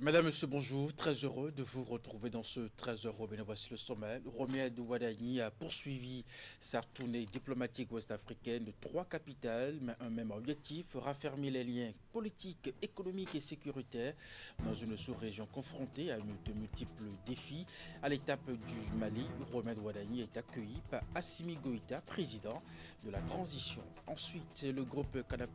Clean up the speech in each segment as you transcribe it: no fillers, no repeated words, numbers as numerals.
Madame, Monsieur, bonjour. Très heureux de vous retrouver dans ce 13 heures. Bien, voici le sommet. Romed Wadani a poursuivi sa tournée diplomatique ouest-africaine de 3 capitales, mais un même objectif, raffermir les liens politiques, économiques et sécuritaires dans une sous-région confrontée à de multiples défis. À l'étape du Mali, Romed Wadani est accueilli par Assimi Goïta, président de la transition. Ensuite, le groupe Canal+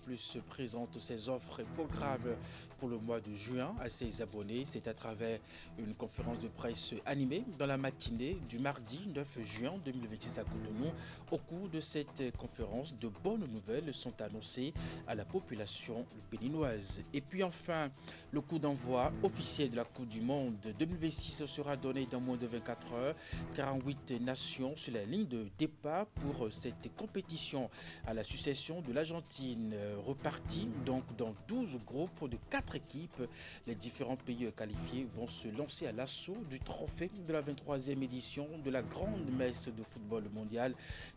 présente ses offres et programmes pour le mois de juin à ses abonnés. C'est à travers une conférence de presse animée dans la matinée du mardi 9 juin 2026 à Cotonou. Au cours de cette conférence, de bonnes nouvelles sont annoncées à la population béninoise. Et puis enfin, le coup d'envoi officiel de la Coupe du Monde 2026 sera donné dans moins de 24 heures. 48 nations sur la ligne de départ pour cette compétition à la succession de l'Argentine, repartie donc dans 12 groupes de 4 équipes. Les différents pays qualifiés vont se lancer à l'assaut du trophée de la 23e édition de la grande messe de football mondial.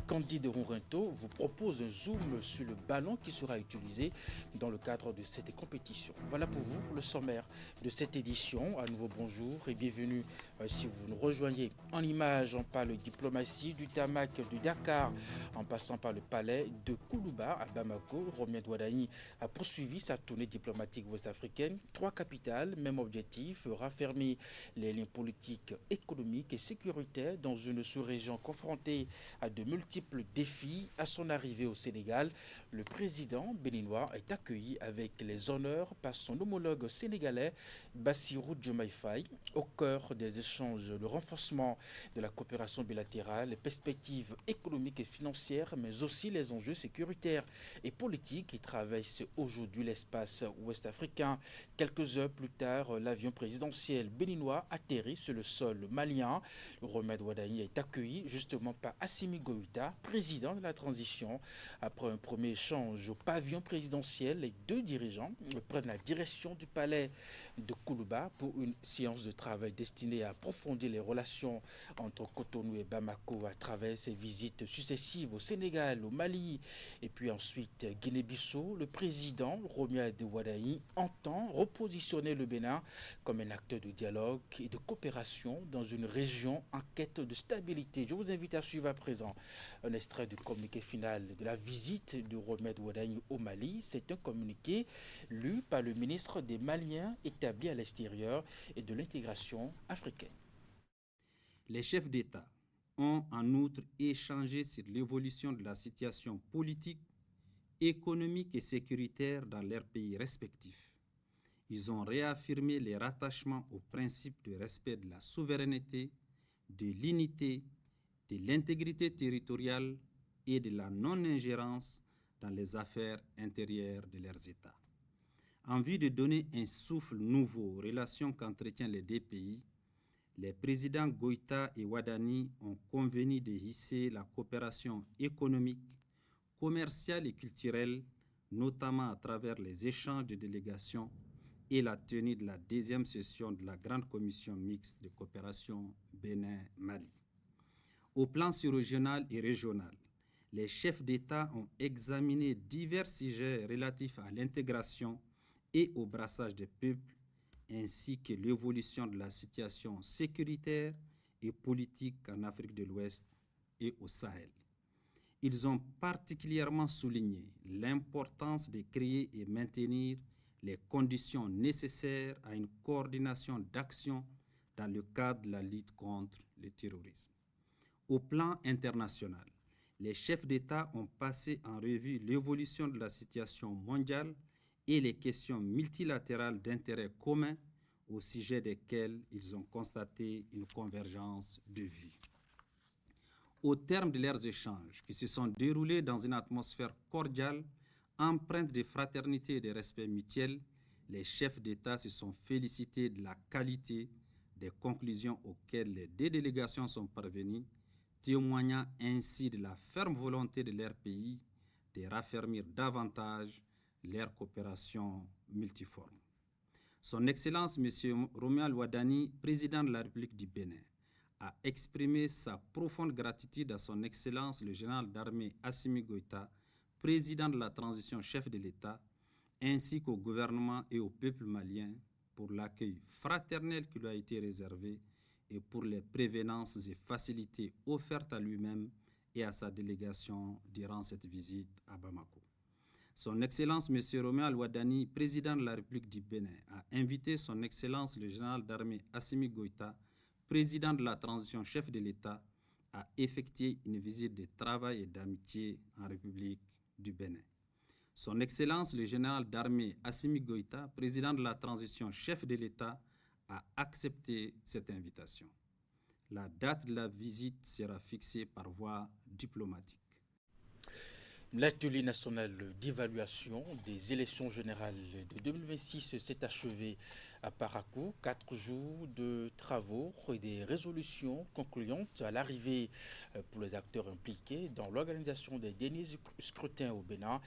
Candide Ronrinto vous propose un zoom sur le ballon qui sera utilisé dans le cadre de cette compétition. Voilà pour vous le sommaire de cette édition. À nouveau bonjour et bienvenue si vous nous rejoignez. En images, on parle diplomatie du tarmac de Dakar en passant par le palais de Koulouba à Bamako. Romed Wadani a poursuivi sa tournée diplomatique ouest-africaine. 3 capitales, même objectif, raffermir les liens politiques, économiques et sécuritaires dans une sous-région confrontée à de multiples défis. À son arrivée au Sénégal, le président béninois est accueilli avec les honneurs par son homologue sénégalais Bassirou Diomaye Faye. Au cœur des échanges, le renforcement de la coopération bilatérale, les perspectives économiques et financières, mais aussi les enjeux sécuritaires et politiques qui traversent aujourd'hui l'espace ouest-africain. Quelques heures plus tard, l'avion présidentiel béninois atterrit sur le sol malien. Romed Wadani est accueilli justement par Assimi Goïta, président de la transition. Après un premier échange au pavillon présidentiel, les deux dirigeants prennent la direction du palais de Koulouba pour une séance de travail destinée à approfondir les relations entre Cotonou et Bamako à travers ses visites successives au Sénégal, au Mali et puis ensuite Guinée-Bissau. Le président Romed Wadani entend repositionner le Bénin comme un acteur de dialogue et de coopération dans une région en quête de stabilité. Je vous invite à suivre à présent un extrait du communiqué final de la visite de Romed Wadani au Mali. C'est un communiqué lu par le ministre des Maliens établi à l'extérieur et de l'intégration africaine. Les chefs d'État ont en outre échangé sur l'évolution de la situation politique, économique et sécuritaire dans leurs pays respectifs. Ils ont réaffirmé les rattachements au principe de respect de la souveraineté, de l'unité, de l'intégrité territoriale et de la non-ingérence dans les affaires intérieures de leurs États. En vue de donner un souffle nouveau aux relations qu'entretiennent les deux pays, les présidents Goïta et Wadani ont convenu de hisser la coopération économique, commerciale et culturelle, notamment à travers les échanges de délégations et la tenue de la deuxième session de la Grande Commission mixte de coopération Bénin-Mali. Au plan sous-régional et régional, les chefs d'État ont examiné divers sujets relatifs à l'intégration et au brassage des peuples, ainsi que l'évolution de la situation sécuritaire et politique en Afrique de l'Ouest et au Sahel. Ils ont particulièrement souligné l'importance de créer et maintenir les conditions nécessaires à une coordination d'action dans le cadre de la lutte contre le terrorisme. Au plan international, les chefs d'État ont passé en revue l'évolution de la situation mondiale et les questions multilatérales d'intérêt commun au sujet desquelles ils ont constaté une convergence de vues. Au terme de leurs échanges, qui se sont déroulés dans une atmosphère cordiale, empreinte de fraternité et de respect mutuel, les chefs d'État se sont félicités de la qualité des conclusions auxquelles les deux délégations sont parvenues, témoignant ainsi de la ferme volonté de leur pays de raffermir davantage leur coopération multiforme. Son Excellence M. Romuald Wadani, président de la République du Bénin, a exprimé sa profonde gratitude à son Excellence le général d'armée Assimi Goïta, président de la transition chef de l'État, ainsi qu'au gouvernement et au peuple malien pour l'accueil fraternel qui lui a été réservé et pour les prévenances et facilités offertes à lui-même et à sa délégation durant cette visite à Bamako. Son Excellence M. Romain Al-Wadani, président de la République du Bénin, a invité Son Excellence le général d'armée Assimi Goïta, président de la transition chef de l'État, à effectuer une visite de travail et d'amitié en République du Bénin. Son Excellence le général d'armée Assimi Goïta, président de la transition chef de l'État, a accepté cette invitation. La date de la visite sera fixée par voie diplomatique. L'atelier national d'évaluation des élections générales de 2026 s'est achevé à Parakou. 4 jours de travaux et des résolutions concluantes à l'arrivée pour les acteurs impliqués dans l'organisation des derniers scrutins au Bénin.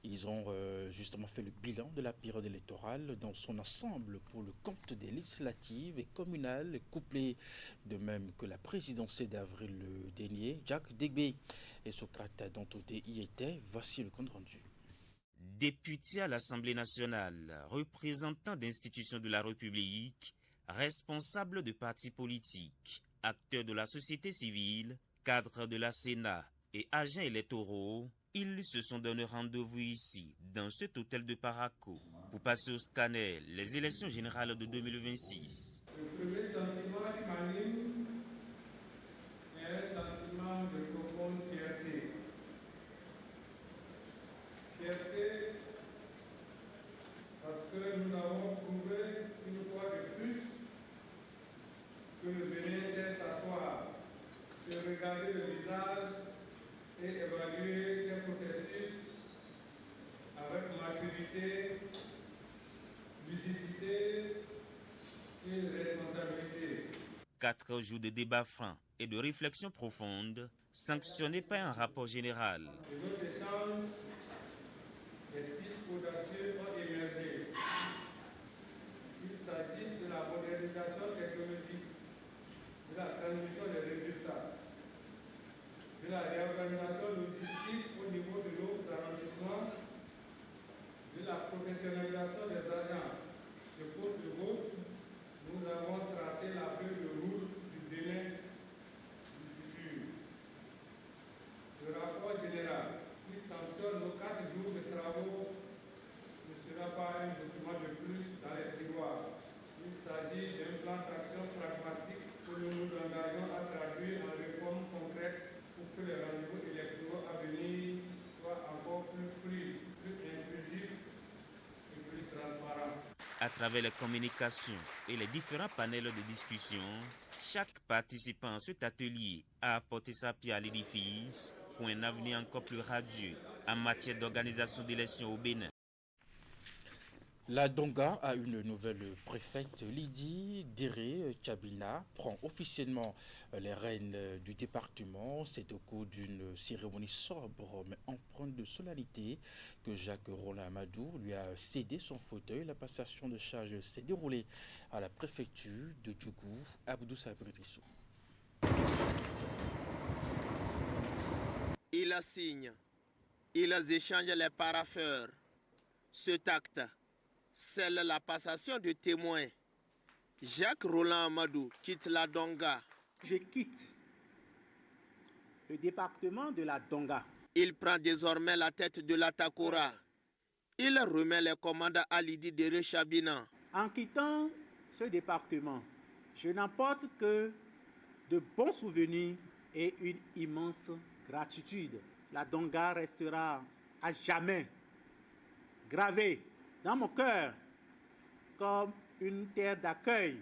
Ils ont justement fait le bilan de la période électorale dans son ensemble pour le compte des législatives et communales, couplé de même que la présidentielle d'avril dernier. Jacques Degbe et Socrate Dantoté y étaient. Voici le compte rendu. Députés à l'Assemblée nationale, représentants d'institutions de la République, responsables de partis politiques, acteurs de la société civile, cadres de la Sénat et agents électoraux, ils se sont donné rendez-vous ici, dans cet hôtel de Parakou, pour passer au scanner les élections générales de 2026. Le premier sentiment qui m'anime est un sentiment de profonde fierté. Fierté parce que nous avons prouvé une fois de plus que le Bénin sait s'asseoir, se regarder le visage et évaluer ses processus avec maturité, lucidité et responsabilité. 4 jours de débats francs et de réflexions profondes, sanctionnés par un rapport général. De notre échange, des pistes audacieuses ont émergé. Il s'agit de la modernisation technologique, de la transmission des résultats, de la réorganisation logistique au niveau de nos arrondissements, de la professionnalisation des agents de côte de route. Nous avons tracé la feuille de route du Bénin du futur. Le rapport général qui sanctionne nos 4 jours de travaux ne sera pas un document de plus dans les tiroirs. Il s'agit d'un plan d'action pragmatique que nous nous engageons à traduire en réformes concrètes pour que les rendez-vous électoraux à venir soient encore plus fluides, plus inclusifs et plus transparents. À travers les communications et les différents panels de discussion, chaque participant à cet atelier a apporté sa pierre à l'édifice pour un avenir encore plus radieux en matière d'organisation d'élections au Bénin. La Donga a une nouvelle préfète. Lydie Déré Tchabina prend officiellement les rênes du département. C'est au cours d'une cérémonie sobre mais empreinte de solennité que Jacques Roland Amadou lui a cédé son fauteuil. La passation de charge s'est déroulée à la préfecture de Djougou. Abdou Sabritrissou. Il signe, ils échangent les parapheurs. Cet acte scelle la passation de témoins. Jacques Roland Amadou quitte la Donga. Je quitte le département de la Donga. Il prend désormais la tête de la Takora. Il remet les commandes à Lydie Déré Tchabina. En quittant ce département, je n'emporte que de bons souvenirs et une immense gratitude. La Donga restera à jamais gravée dans mon cœur comme une terre d'accueil.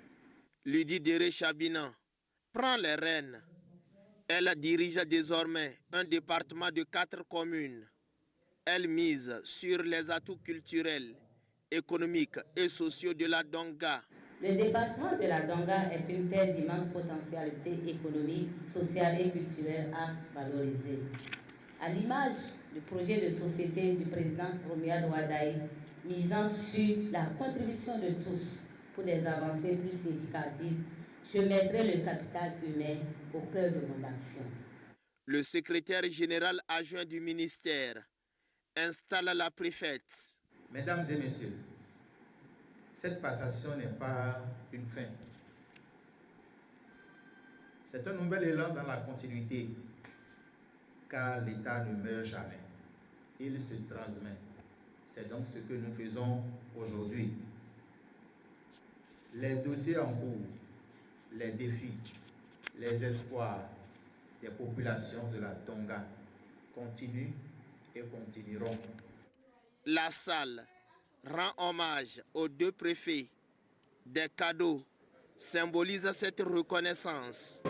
Lydie Déré Tchabina prend les rênes. Elle dirige désormais un département de 4 communes. Elle mise sur les atouts culturels, économiques et sociaux de la Donga. Le département de la Donga est une terre d'immense potentialité économique, sociale et culturelle à valoriser. À l'image du projet de société du président Romuald Wadaï, misant sur la contribution de tous pour des avancées plus significatives, je mettrai le capital humain au cœur de mon action. Le secrétaire général adjoint du ministère installe la préfète. Mesdames et messieurs, cette passation n'est pas une fin. C'est un nouvel élan dans la continuité, car l'État ne meurt jamais. Il se transmet. C'est donc ce que nous faisons aujourd'hui. Les dossiers en cours, les défis, les espoirs des populations de la Tonga continuent et continueront. La salle rend hommage aux deux préfets. Des cadeaux symbolisent cette reconnaissance.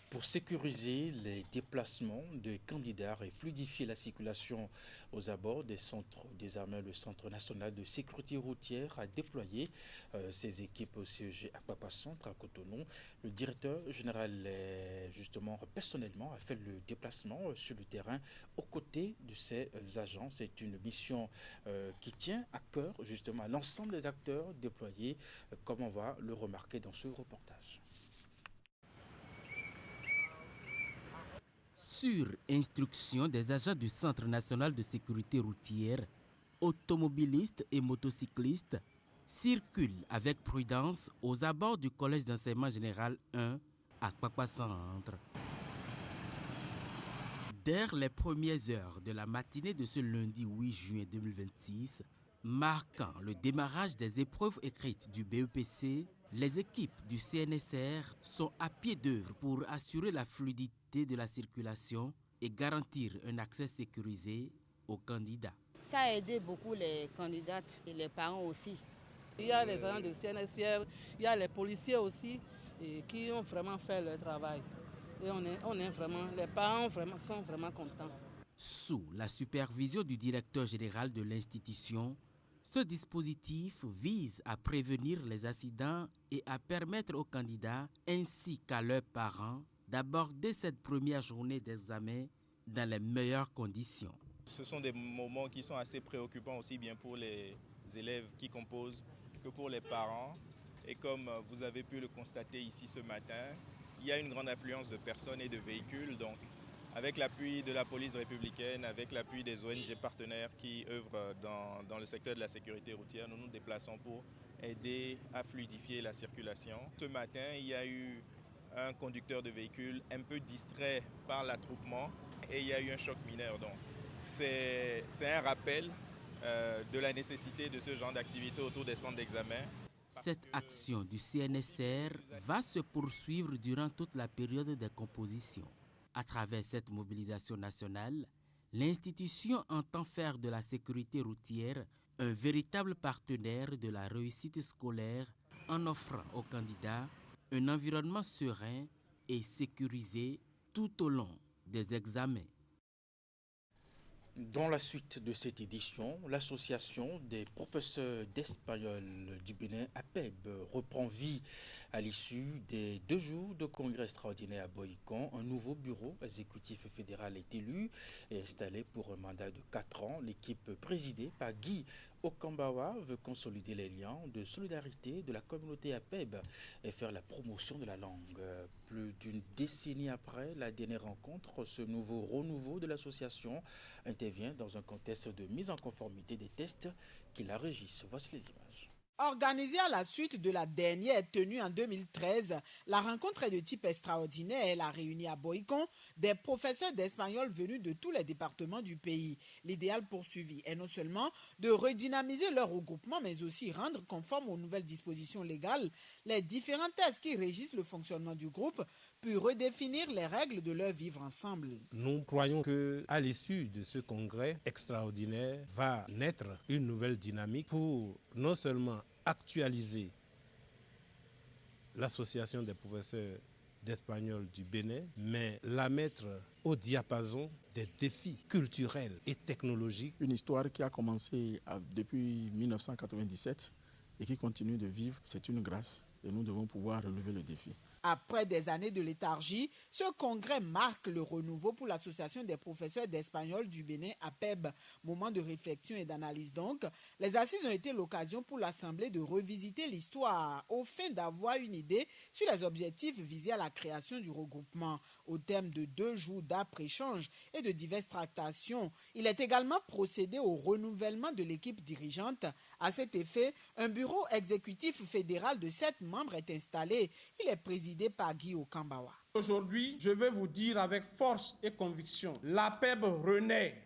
Pour sécuriser les déplacements des candidats et fluidifier la circulation aux abords des centres des armées, le Centre national de sécurité routière a déployé ses équipes au CEG Apapa Centre à Cotonou. Le directeur général, justement, personnellement, a fait le déplacement sur le terrain aux côtés de ces agents. C'est une mission qui tient à cœur, justement, à l'ensemble des acteurs déployés, comme on va le remarquer dans ce reportage. Sur instruction des agents du Centre national de sécurité routière, automobilistes et motocyclistes circulent avec prudence aux abords du Collège d'enseignement général 1 à Apapa Centre. Dès les premières heures de la matinée de ce lundi 8 juin 2026, marquant le démarrage des épreuves écrites du BEPC, les équipes du CNSR sont à pied d'œuvre pour assurer la fluidité de la circulation et garantir un accès sécurisé aux candidats. Ça a aidé beaucoup les candidates et les parents aussi. Il y a les agents de CNSR, il y a les policiers aussi qui ont vraiment fait leur travail. Et on est vraiment, les parents sont vraiment contents. Sous la supervision du directeur général de l'institution, ce dispositif vise à prévenir les accidents et à permettre aux candidats ainsi qu'à leurs parents d'aborder cette première journée d'examen dans les meilleures conditions. Ce sont des moments qui sont assez préoccupants aussi bien pour les élèves qui composent que pour les parents. Et comme vous avez pu le constater ici ce matin, il y a une grande affluence de personnes et de véhicules. Donc, avec l'appui de la police républicaine, avec l'appui des ONG partenaires qui œuvrent dans le secteur de la sécurité routière, nous nous déplaçons pour aider à fluidifier la circulation. Ce matin, il y a eu un conducteur de véhicule un peu distrait par l'attroupement et il y a eu un choc mineur. Donc, c'est un rappel de la nécessité de ce genre d'activité autour des centres d'examen. Cette action du CNSR va se poursuivre durant toute la période de composition. À travers cette mobilisation nationale, l'institution entend faire de la sécurité routière un véritable partenaire de la réussite scolaire en offrant aux candidats un environnement serein et sécurisé tout au long des examens. Dans la suite de cette édition, l'association des professeurs d'espagnol du Bénin, APEB, reprend vie à l'issue des 2 jours de congrès extraordinaire à Boïcon. Un nouveau bureau exécutif fédéral est élu et installé pour un mandat de 4 ans. L'équipe présidée par Guy Okambawa veut consolider les liens de solidarité de la communauté APEB et faire la promotion de la langue. Plus d'une décennie après la dernière rencontre, ce nouveau renouveau de l'association intervient dans un contexte de mise en conformité des tests qui la régissent. Voici les images. Organisée à la suite de la dernière tenue en 2013, la rencontre est de type extraordinaire. Elle a réuni à Boïcon des professeurs d'espagnol venus de tous les départements du pays. L'idéal poursuivi est non seulement de redynamiser leur regroupement, mais aussi rendre conformes aux nouvelles dispositions légales les différents tests qui régissent le fonctionnement du groupe, puis redéfinir les règles de leur vivre ensemble. Nous croyons qu'à l'issue de ce congrès extraordinaire va naître une nouvelle dynamique pour non seulement actualiser l'association des professeurs d'espagnol du Bénin, mais la mettre au diapason des défis culturels et technologiques. Une histoire qui a commencé depuis 1997 et qui continue de vivre, c'est une grâce et nous devons pouvoir relever le défi. Après des années de léthargie, ce congrès marque le renouveau pour l'Association des professeurs d'espagnol du Bénin, APEB. Moment de réflexion et d'analyse donc. Les assises ont été l'occasion pour l'Assemblée de revisiter l'histoire au fin d'avoir une idée sur les objectifs visés à la création du regroupement. Au terme de 2 jours d'après-échange et de diverses tractations, il est également procédé au renouvellement de l'équipe dirigeante. À cet effet, un bureau exécutif fédéral de 7 membres est installé. Il est présidé par Guy Okambawa. Aujourd'hui, je vais vous dire avec force et conviction, l'APEB renaît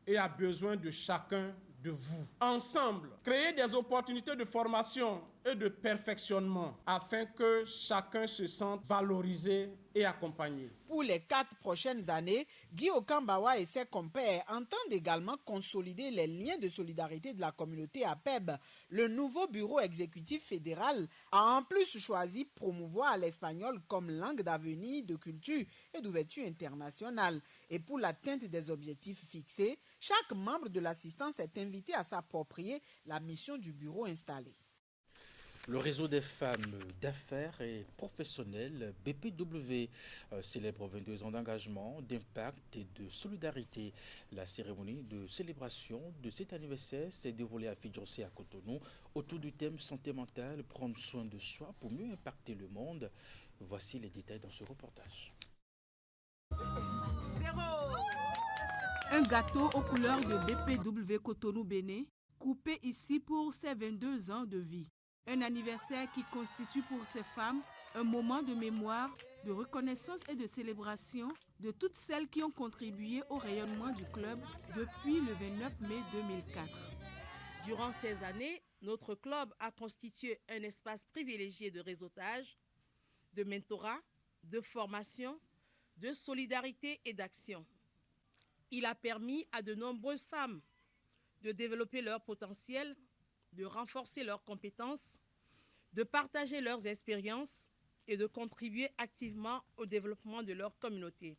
et a besoin de chacun de vous. Ensemble, créer des opportunités de formation et de perfectionnement afin que chacun se sente valorisé et accompagné. Pour les 4 prochaines années, Guy Okambawa et ses compères entendent également consolider les liens de solidarité de la communauté APEB. Le nouveau bureau exécutif fédéral a en plus choisi promouvoir l'espagnol comme langue d'avenir, de culture et d'ouverture internationale. Et pour l'atteinte des objectifs fixés, chaque membre de l'assistance est invité à s'approprier la mission du bureau installé. Le réseau des femmes d'affaires et professionnelles BPW célèbre 22 ans d'engagement, d'impact et de solidarité. La cérémonie de célébration de cet anniversaire s'est déroulée à Fidjoussi à Cotonou autour du thème santé mentale, prendre soin de soi pour mieux impacter le monde. Voici les détails dans ce reportage. Un gâteau aux couleurs de BPW Cotonou Bénin, coupé ici pour ses 22 ans de vie. Un anniversaire qui constitue pour ces femmes un moment de mémoire, de reconnaissance et de célébration de toutes celles qui ont contribué au rayonnement du club depuis le 29 mai 2004. Durant ces années, notre club a constitué un espace privilégié de réseautage, de mentorat, de formation, de solidarité et d'action. Il a permis à de nombreuses femmes de développer leur potentiel, de renforcer leurs compétences, de partager leurs expériences et de contribuer activement au développement de leur communauté.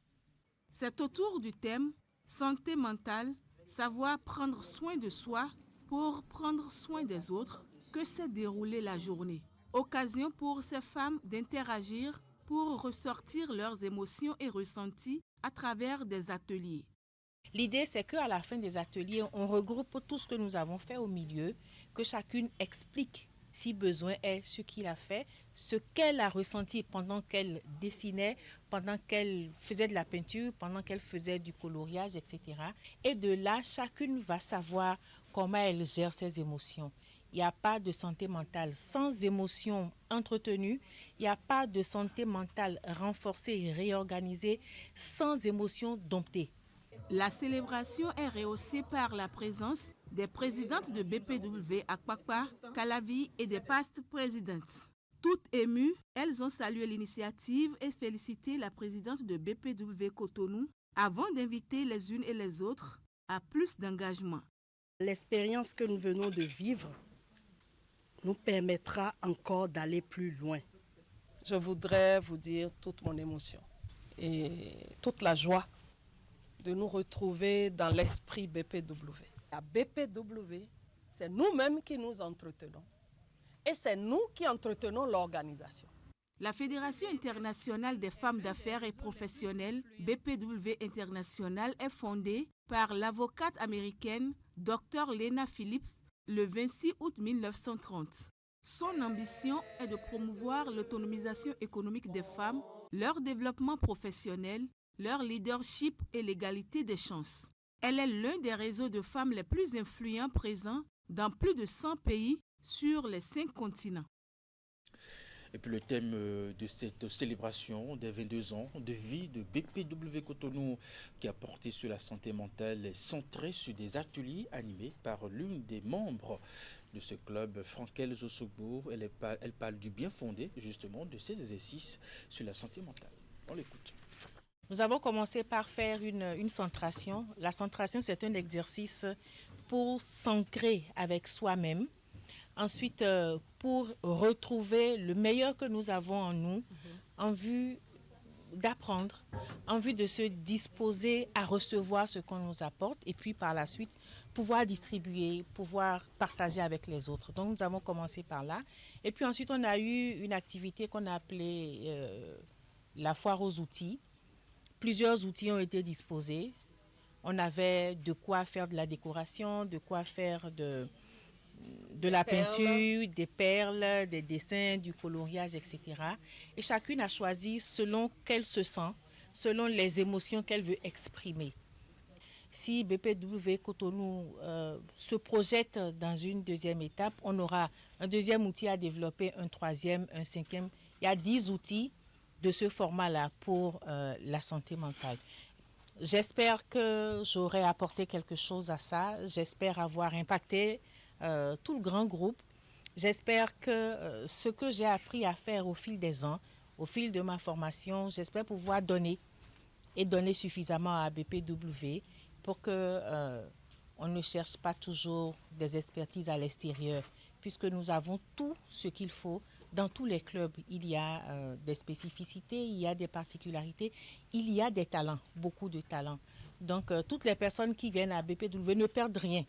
C'est autour du thème « Santé mentale, savoir prendre soin de soi pour prendre soin des autres » que s'est déroulée la journée. Occasion pour ces femmes d'interagir pour ressortir leurs émotions et ressentis à travers des ateliers. L'idée, c'est qu'à la fin des ateliers, on regroupe tout ce que nous avons fait au milieu, que chacune explique, si besoin est, ce qu'il a fait, ce qu'elle a ressenti pendant qu'elle dessinait, pendant qu'elle faisait de la peinture, pendant qu'elle faisait du coloriage, etc. Et de là, chacune va savoir comment elle gère ses émotions. Il n'y a pas de santé mentale sans émotions entretenues, il n'y a pas de santé mentale renforcée et réorganisée sans émotions domptées. La célébration est rehaussée par la présence des présidentes de BPW Akpakpa, Calavi et des past présidentes. Toutes émues, elles ont salué l'initiative et félicité la présidente de BPW Cotonou avant d'inviter les unes et les autres à plus d'engagement. L'expérience que nous venons de vivre nous permettra encore d'aller plus loin. Je voudrais vous dire toute mon émotion et toute la joie de nous retrouver dans l'esprit BPW. La BPW, c'est nous-mêmes qui nous entretenons et c'est nous qui entretenons l'organisation. La Fédération internationale des femmes d'affaires et professionnelles, BPW International, est fondée par l'avocate américaine Dr. Lena Phillips le 26 août 1930. Son ambition est de promouvoir l'autonomisation économique des femmes, leur développement professionnel, leur leadership et l'égalité des chances. Elle est l'un des réseaux de femmes les plus influents présents dans plus de 100 pays sur les 5 continents. Et puis le thème de cette célébration des 22 ans de vie de BPW Cotonou qui a porté sur la santé mentale est centré sur des ateliers animés par l'une des membres de ce club, Frankel Zosogbo. Elle parle du bien fondé justement de ces exercices sur la santé mentale. On l'écoute. Nous avons commencé par faire une centration. La centration, c'est un exercice pour s'ancrer avec soi-même. Ensuite, pour retrouver le meilleur que nous avons en nous, en vue d'apprendre, envie de se disposer à recevoir ce qu'on nous apporte et puis par la suite pouvoir distribuer, pouvoir partager avec les autres. Donc nous avons commencé par là. Et puis ensuite on a eu une activité qu'on a appelée la foire aux outils. Plusieurs outils ont été disposés. On avait de quoi faire de la décoration, de quoi faire de la peinture, des perles, des dessins, du coloriage, etc. Et chacune a choisi selon qu'elle se sent, selon les émotions qu'elle veut exprimer. Si BPW Cotonou se projette dans une deuxième étape, on aura un deuxième outil à développer, un troisième, un cinquième. Il y a 10 outils de ce format-là pour la santé mentale. J'espère que j'aurai apporté quelque chose à ça. J'espère avoir impacté tout le grand groupe. J'espère que ce que j'ai appris à faire au fil des ans, au fil de ma formation, j'espère pouvoir donner et donner suffisamment à BPW pour que on ne cherche pas toujours des expertises à l'extérieur, puisque nous avons tout ce qu'il faut. Dans tous les clubs, il y a des spécificités, il y a des particularités, il y a des talents, beaucoup de talents. Donc, toutes les personnes qui viennent à BPW ne perdent rien.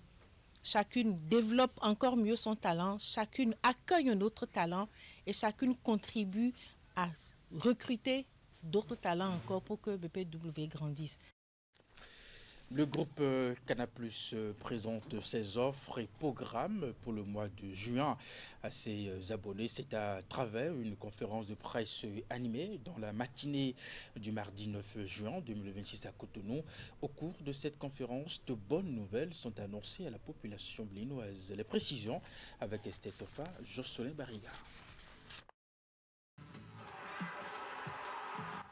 Chacune développe encore mieux son talent, chacune accueille un autre talent et chacune contribue à recruter d'autres talents encore pour que BPW grandisse. Le groupe Canal+ présente ses offres et programmes pour le mois de juin à ses abonnés. C'est à travers une conférence de presse animée dans la matinée du mardi 9 juin 2026 à Cotonou. Au cours de cette conférence, de bonnes nouvelles sont annoncées à la population béninoise. Les précisions avec Esther Tofa, Jocelyn Barriga.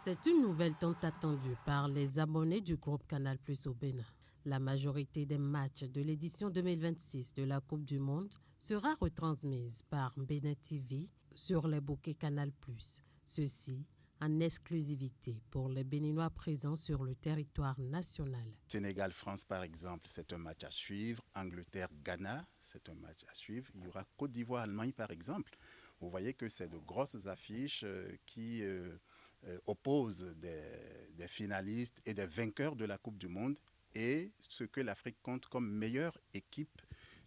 C'est une nouvelle tant attendue par les abonnés du groupe Canal+ au Bénin. La majorité des matchs de l'édition 2026 de la Coupe du Monde sera retransmise par Bénin TV sur les bouquets Canal+. Ceci en exclusivité pour les Béninois présents sur le territoire national. Sénégal-France, par exemple, c'est un match à suivre. Angleterre-Ghana, c'est un match à suivre. Il y aura Côte d'Ivoire-Allemagne, par exemple. Vous voyez que c'est de grosses affiches qui oppose des finalistes et des vainqueurs de la Coupe du Monde et ce que l'Afrique compte comme meilleure équipe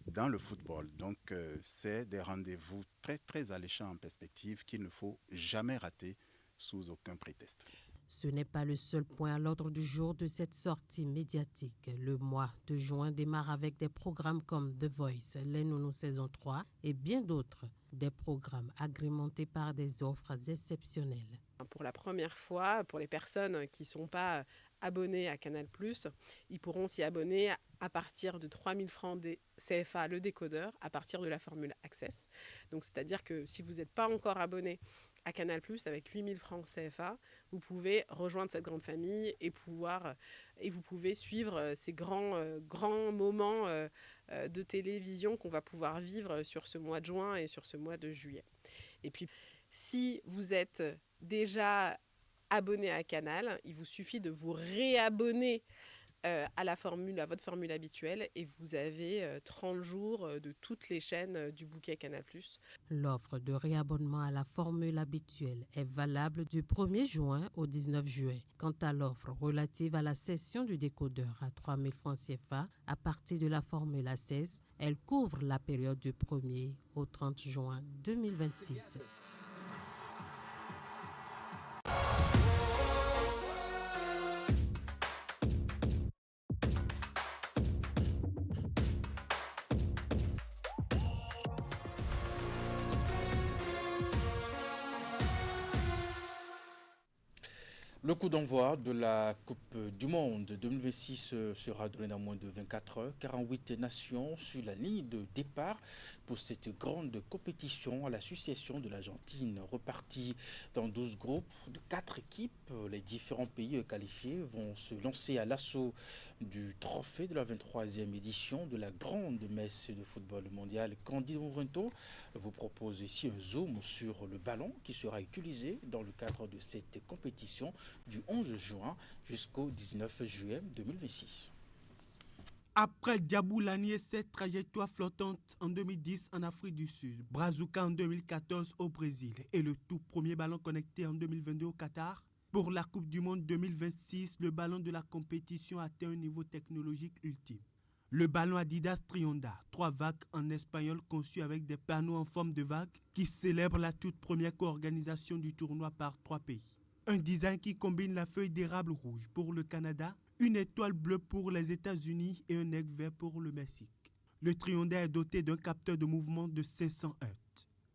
dans le football. Donc c'est des rendez-vous très très alléchants en perspective qu'il ne faut jamais rater sous aucun prétexte. Ce n'est pas le seul point à l'ordre du jour de cette sortie médiatique. Le mois de juin démarre avec des programmes comme The Voice, Les Nounous saison 3 et bien d'autres. Des programmes agrémentés par des offres exceptionnelles. Pour la première fois, pour les personnes qui ne sont pas abonnées à Canal+, ils pourront s'y abonner à partir de 3 000 francs CFA le décodeur, à partir de la formule Access. Donc c'est-à-dire que si vous n'êtes pas encore abonné à Canal+, avec 8 000 francs CFA, vous pouvez rejoindre cette grande famille et vous pouvez suivre ces grands moments de télévision qu'on va pouvoir vivre sur ce mois de juin et sur ce mois de juillet. Et puis, si vous êtes déjà abonné à Canal, il vous suffit de vous réabonner à votre formule habituelle et vous avez 30 jours de toutes les chaînes du bouquet Canal+. L'offre de réabonnement à la formule habituelle est valable du 1er juin au 19 juin. Quant à l'offre relative à la cession du décodeur à 3 000 francs CFA à partir de la formule A16, elle couvre la période du 1er au 30 juin 2026. Le coup d'envoi de la Coupe du Monde 2026 sera donné dans moins de 24 heures. 48 nations sur la ligne de départ pour cette grande compétition à l'association de l'Argentine. Repartis dans 12 groupes de 4 équipes, les différents pays qualifiés vont se lancer à l'assaut du trophée de la 23e édition de la grande messe de football mondial. Candido Mourento vous propose ici un zoom sur le ballon qui sera utilisé dans le cadre de cette compétition du 11 juin jusqu'au 19 juillet 2026. Après Diaboulani et cette trajectoire flottante en 2010 en Afrique du Sud, Brazuca en 2014 au Brésil et le tout premier ballon connecté en 2022 au Qatar, Pour la Coupe du Monde 2026, le ballon de la compétition atteint un niveau technologique ultime. Le ballon Adidas Trionda, 3 vagues en espagnol conçu avec des panneaux en forme de vague qui célèbre la toute première co-organisation du tournoi par 3 pays. Un design qui combine la feuille d'érable rouge pour le Canada, une étoile bleue pour les États-Unis et un aigle vert pour le Mexique. Le Trionda est doté d'un capteur de mouvement de 500 Hz.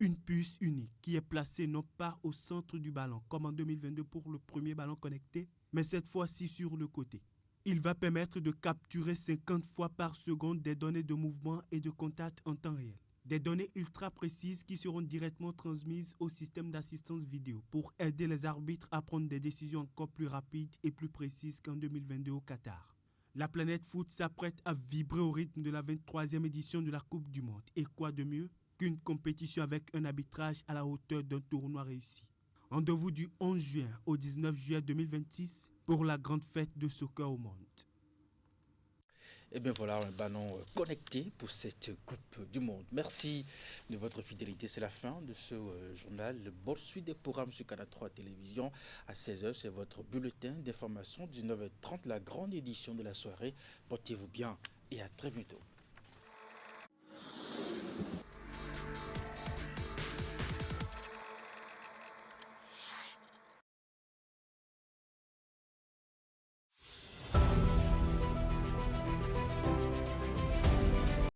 Une puce unique qui est placée non pas au centre du ballon comme en 2022 pour le premier ballon connecté, mais cette fois-ci sur le côté. Il va permettre de capturer 50 fois par seconde des données de mouvement et de contact en temps réel. Des données ultra précises qui seront directement transmises au système d'assistance vidéo pour aider les arbitres à prendre des décisions encore plus rapides et plus précises qu'en 2022 au Qatar. La planète foot s'apprête à vibrer au rythme de la 23e édition de la Coupe du Monde. Et quoi de mieux qu'une compétition avec un arbitrage à la hauteur d'un tournoi réussi. Rendez-vous du 11 juin au 19 juillet 2026 pour la grande fête de soccer au monde. Et bien voilà, un ballon connecté pour cette Coupe du Monde. Merci de votre fidélité. C'est la fin de ce journal. Le bonne suite des programmes sur Canal 3 Télévision. À 16h, c'est votre bulletin d'information. 19h30, la grande édition de la soirée. Portez-vous bien et à très bientôt.